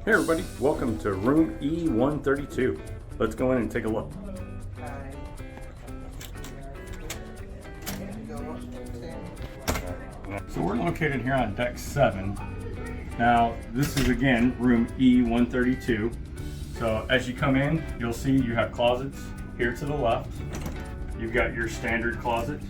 Hey everybody, welcome to room E132. Let's go in and take a look. So we're located here on deck 7. Now this is again room E132. So as you come in, you'll see you have closets here to the left. You've got your standard closet.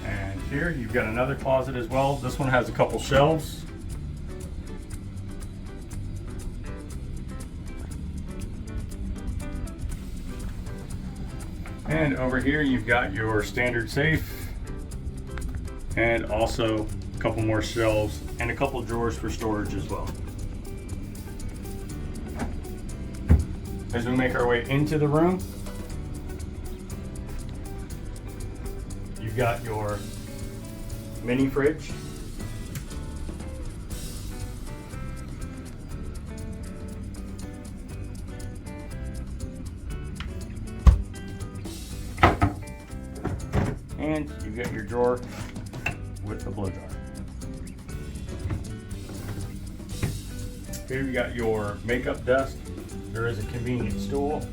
And here you've got another closet as well. This one has a couple shelves. And over here you've got your standard safe and also a couple more shelves and a couple drawers for storage as well. As we make our way into the room, you've got your mini fridge. And you've got your drawer with the blow dryer. Here you got your makeup desk. There is a convenient stool.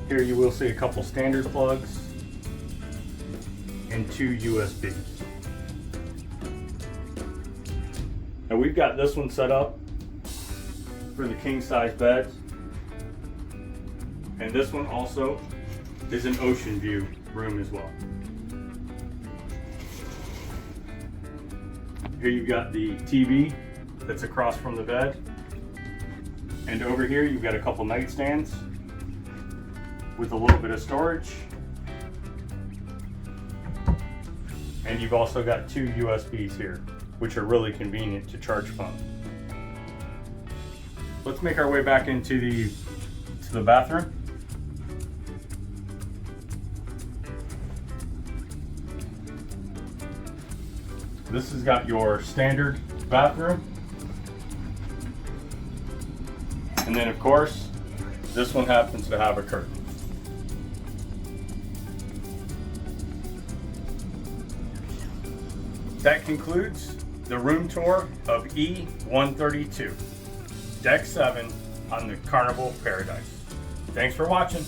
Here you will see a couple standard plugs and 2 USBs. Now we've got this one set up for the king size beds, and this one also is an ocean view room as well. Here you've got the TV that's across from the bed, and over here you've got a couple nightstands with a little bit of storage, and you've also got 2 USBs here, which are really convenient to charge phone. Let's make our way back into the bathroom. This has got your standard bathroom. And then of course, this one happens to have a curtain. That concludes the room tour of E132, Deck 7 on the Carnival Paradise. Thanks for watching.